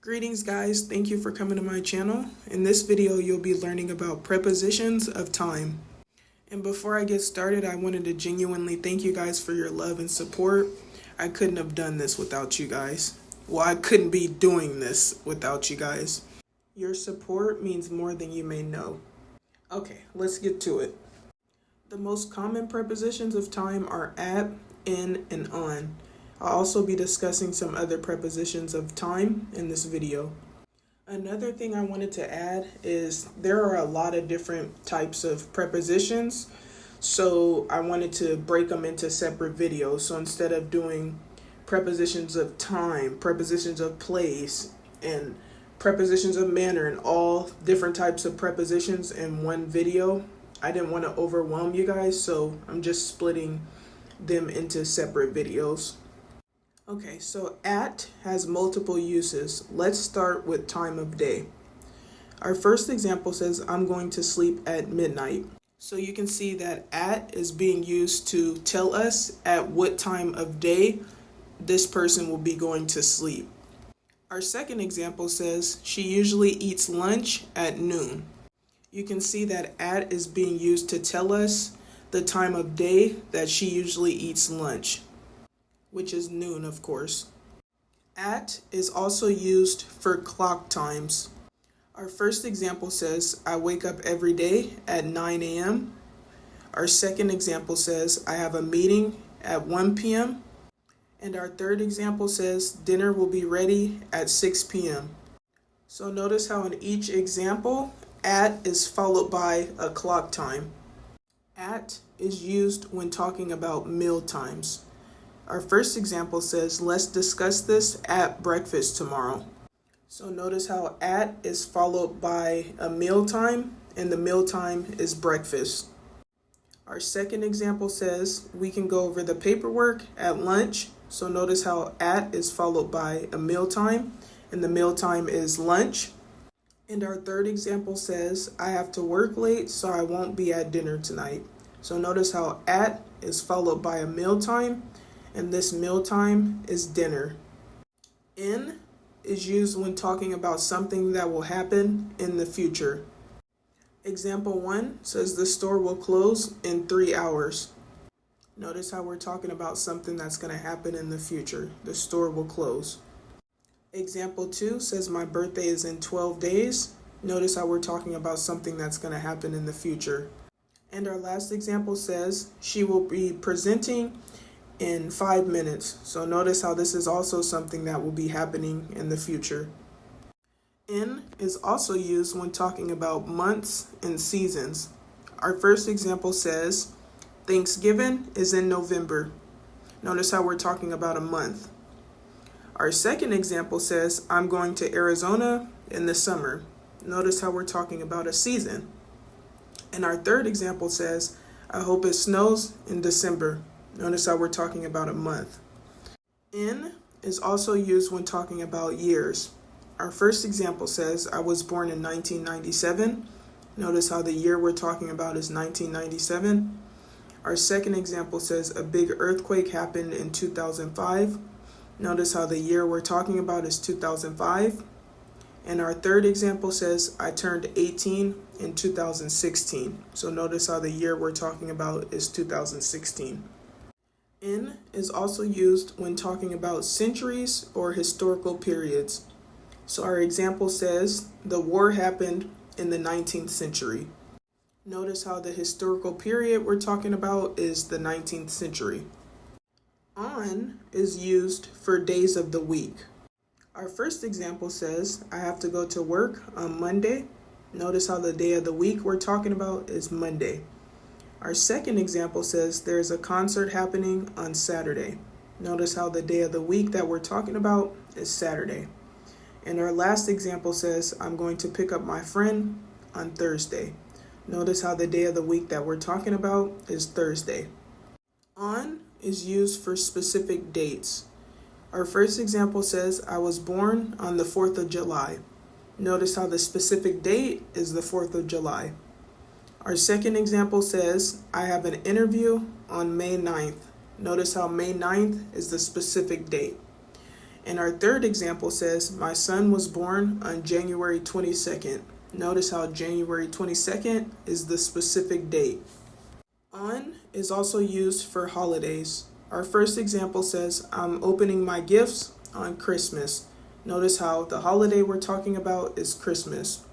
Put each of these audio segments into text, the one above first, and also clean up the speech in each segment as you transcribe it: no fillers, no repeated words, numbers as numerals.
Greetings guys, thank you for coming to my channel. In this video, you'll be learning about prepositions of time. And before I get started, I wanted to genuinely thank you guys for your love and support. I couldn't have done this without you guys. Well, I couldn't be doing this without you guys. Your support means more than you may know. Okay, let's get to it. The most common prepositions of time are at, in, and on. I'll also be discussing some other prepositions of time in this video. Another thing I wanted to add is there are a lot of different types of prepositions, so I wanted to break them into separate videos. So instead of doing prepositions of time, prepositions of place, and prepositions of manner, and all different types of prepositions in one video, I didn't want to overwhelm you guys, so I'm just splitting them into separate videos. Okay, so at has multiple uses. Let's start with time of day. Our first example says, I'm going to sleep at midnight. So you can see that at is being used to tell us at what time of day this person will be going to sleep. Our second example says, she usually eats lunch at noon. You can see that at is being used to tell us the time of day that she usually eats lunch, which is noon, of course. At is also used for clock times. Our first example says, I wake up every day at 9 a.m. Our second example says, I have a meeting at 1 p.m. And our third example says, dinner will be ready at 6 p.m. So notice how in each example, at is followed by a clock time. At is used when talking about meal times. Our first example says, let's discuss this at breakfast tomorrow. So notice how at is followed by a meal time, and the meal time is breakfast. Our second example says, we can go over the paperwork at lunch. So notice how at is followed by a meal time, and the meal time is lunch. And our third example says, I have to work late, so I won't be at dinner tonight. So notice how at is followed by a meal time, and this meal time is dinner. In is used when talking about something that will happen in the future. Example 1 says the store will close in 3 hours. Notice how we're talking about something that's going to happen in the future. The store will close. Example 2 says my birthday is in 12 days. Notice how we're talking about something that's going to happen in the future. And our last example says she will be presenting in 5 minutes. So notice how this is also something that will be happening in the future. In is also used when talking about months and seasons. Our first example says, Thanksgiving is in November. Notice how we're talking about a month. Our second example says, I'm going to Arizona in the summer. Notice how we're talking about a season. And our third example says, I hope it snows in December. Notice how we're talking about a month. In is also used when talking about years. Our first example says, I was born in 1997. Notice how the year we're talking about is 1997. Our second example says, a big earthquake happened in 2005. Notice how the year we're talking about is 2005. And our third example says, I turned 18 in 2016. So notice how the year we're talking about is 2016. In is also used when talking about centuries or historical periods. So our example says, the war happened in the 19th century. Notice how the historical period we're talking about is the 19th century. On is used for days of the week. Our first example says, I have to go to work on Monday. Notice how the day of the week we're talking about is Monday. Our second example says there's a concert happening on Saturday. Notice how the day of the week that we're talking about is Saturday. And our last example says I'm going to pick up my friend on Thursday. Notice how the day of the week that we're talking about is Thursday. On is used for specific dates. Our first example says I was born on the 4th of July. Notice how the specific date is the 4th of July. Our second example says, I have an interview on May 9th. Notice how May 9th is the specific date. And our third example says, my son was born on January 22nd. Notice how January 22nd is the specific date. On is also used for holidays. Our first example says, I'm opening my gifts on Christmas. Notice how the holiday we're talking about is Christmas.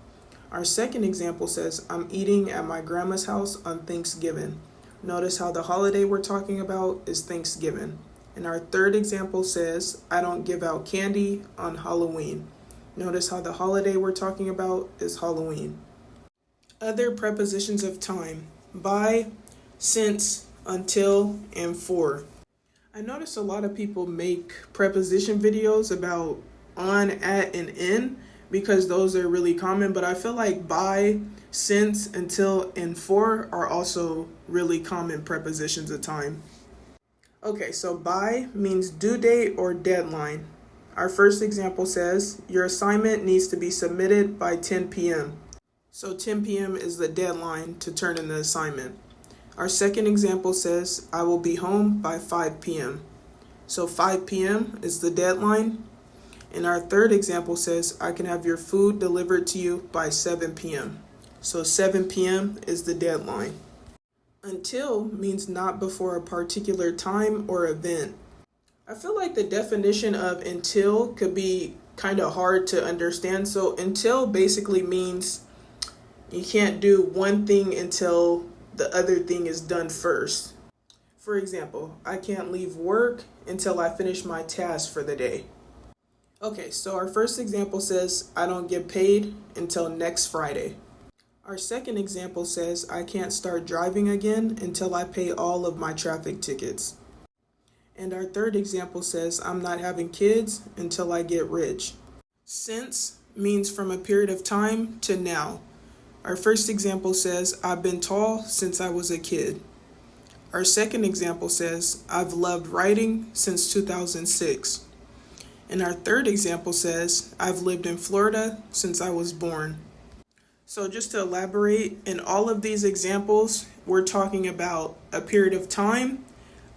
Our second example says, I'm eating at my grandma's house on Thanksgiving. Notice how the holiday we're talking about is Thanksgiving. And our third example says, I don't give out candy on Halloween. Notice how the holiday we're talking about is Halloween. Other prepositions of time: by, since, until, and for. I notice a lot of people make preposition videos about on, at, and in because those are really common, but I feel like by, since, until, and for are also really common prepositions of time. Okay, so by means due date or deadline. Our first example says, your assignment needs to be submitted by 10 p.m. So 10 p.m. is the deadline to turn in the assignment. Our second example says, I will be home by 5 p.m. So 5 p.m. is the deadline. And our third example says, I can have your food delivered to you by 7 p.m. So 7 p.m. is the deadline. Until means not before a particular time or event. I feel like the definition of until could be kind of hard to understand. So until basically means you can't do one thing until the other thing is done first. For example, I can't leave work until I finish my task for the day. Okay, so our first example says, I don't get paid until next Friday. Our second example says, I can't start driving again until I pay all of my traffic tickets. And our third example says, I'm not having kids until I get rich. Since means from a period of time to now. Our first example says, I've been tall since I was a kid. Our second example says, I've loved writing since 2006. And our third example says, I've lived in Florida since I was born. So just to elaborate, in all of these examples, we're talking about a period of time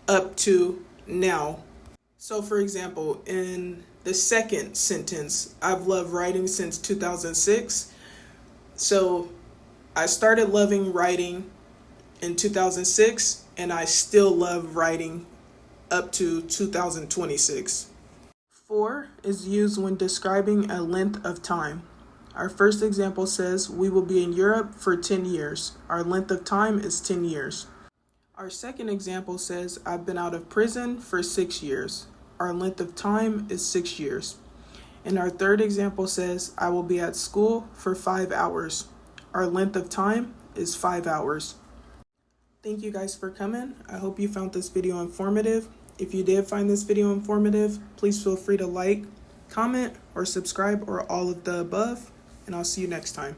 up to now. So for example, in the second sentence, I've loved writing since 2006. So I started loving writing in 2006, and I still love writing up to 2026. For is used when describing a length of time. Our first example says, we will be in Europe for 10 years. Our length of time is 10 years. Our second example says, I've been out of prison for 6 years. Our length of time is 6 years. And our third example says, I will be at school for 5 hours. Our length of time is 5 hours. Thank you guys for coming. I hope you found this video informative. If you did find this video informative, please feel free to like, comment, or subscribe, or all of the above. And I'll see you next time.